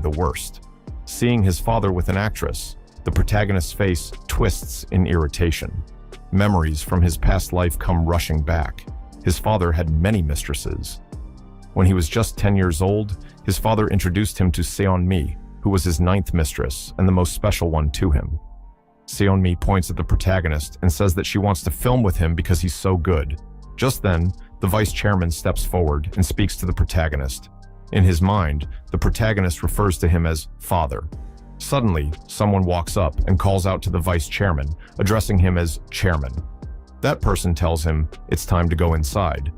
the worst. Seeing his father with an actress, the protagonist's face twists in irritation. Memories from his past life come rushing back. His father had many mistresses. When he was just 10 years old, his father introduced him to Seon-mi, who was his 9th mistress and the most special one to him. Seon-mi points at the protagonist and says that she wants to film with him because he's so good. Just then, the vice chairman steps forward and speaks to the protagonist. In his mind, the protagonist refers to him as father. Suddenly, someone walks up and calls out to the vice chairman, addressing him as chairman. That person tells him it's time to go inside.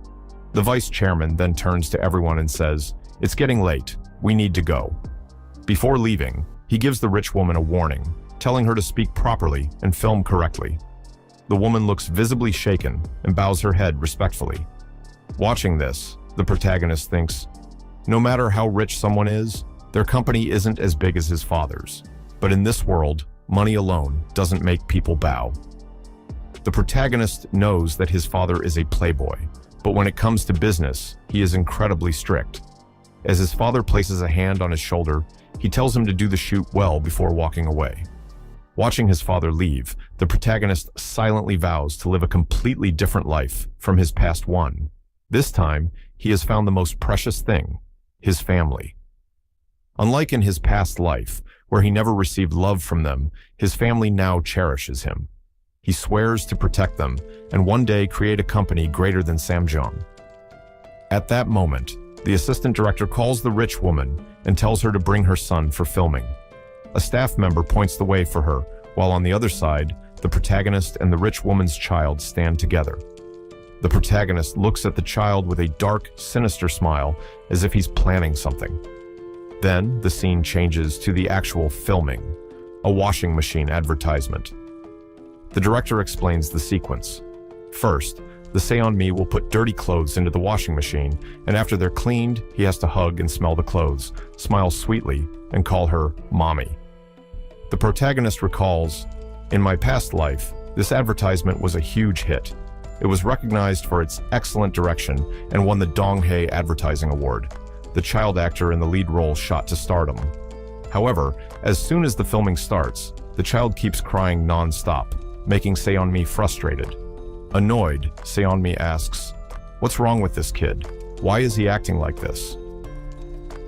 The vice chairman then turns to everyone and says, "It's getting late. We need to go." Before leaving, he gives the rich woman a warning, telling her to speak properly and film correctly. The woman looks visibly shaken and bows her head respectfully. Watching this, the protagonist thinks, no matter how rich someone is, their company isn't as big as his father's. But in this world, money alone doesn't make people bow. The protagonist knows that his father is a playboy, but when it comes to business, he is incredibly strict. As his father places a hand on his shoulder, he tells him to do the shoot well before walking away. Watching his father leave, the protagonist silently vows to live a completely different life from his past one. This time, he has found the most precious thing, his family. Unlike in his past life, where he never received love from them, his family now cherishes him. He swears to protect them and one day create a company greater than Samjeong. At that moment, the assistant director calls the rich woman and tells her to bring her son for filming. A staff member points the way for her, while on the other side, the protagonist and the rich woman's child stand together. The protagonist looks at the child with a dark, sinister smile, as if he's planning something. Then, the scene changes to the actual filming, a washing machine advertisement. The director explains the sequence. First, the Seon-mi will put dirty clothes into the washing machine, and after they're cleaned, he has to hug and smell the clothes, smile sweetly, and call her mommy. The protagonist recalls, "In my past life, this advertisement was a huge hit. It was recognized for its excellent direction and won the Donghae Advertising Award. The child actor in the lead role shot to stardom. However, as soon as the filming starts, the child keeps crying non-stop, making Seon-mi frustrated. Annoyed, Seon-mi asks, "What's wrong with this kid? Why is he acting like this?"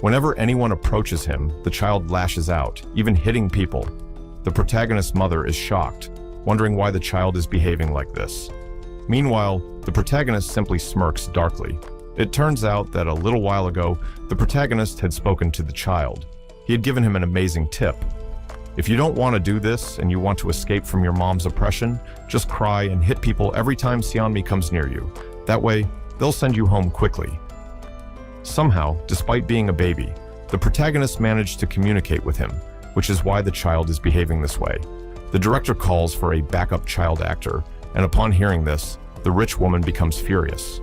Whenever anyone approaches him, the child lashes out, even hitting people. The protagonist's mother is shocked, wondering why the child is behaving like this. Meanwhile, the protagonist simply smirks darkly. It turns out that a little while ago, the protagonist had spoken to the child. He had given him an amazing tip. If you don't want to do this and you want to escape from your mom's oppression, just cry and hit people every time Seon-mi comes near you. That way, they'll send you home quickly. Somehow, despite being a baby, the protagonist managed to communicate with him, which is why the child is behaving this way. The director calls for a backup child actor, and upon hearing this, the rich woman becomes furious.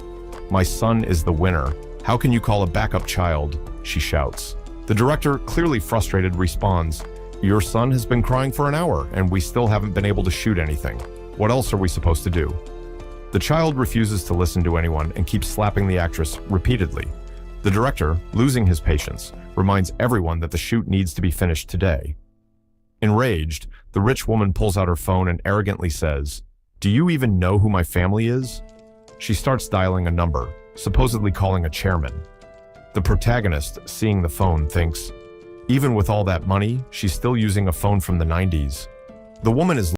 "My son is the winner. How can you call a backup child?" she shouts. The director, clearly frustrated, responds, "Your son has been crying for an hour, and we still haven't been able to shoot anything. What else are we supposed to do?" The child refuses to listen to anyone and keeps slapping the actress repeatedly. The director, losing his patience, reminds everyone that the shoot needs to be finished today. Enraged, the rich woman pulls out her phone and arrogantly says, "Do you even know who my family is?" She starts dialing a number, supposedly calling a chairman. The protagonist, seeing the phone, thinks, even with all that money, she's still using a phone from the 90s. The woman is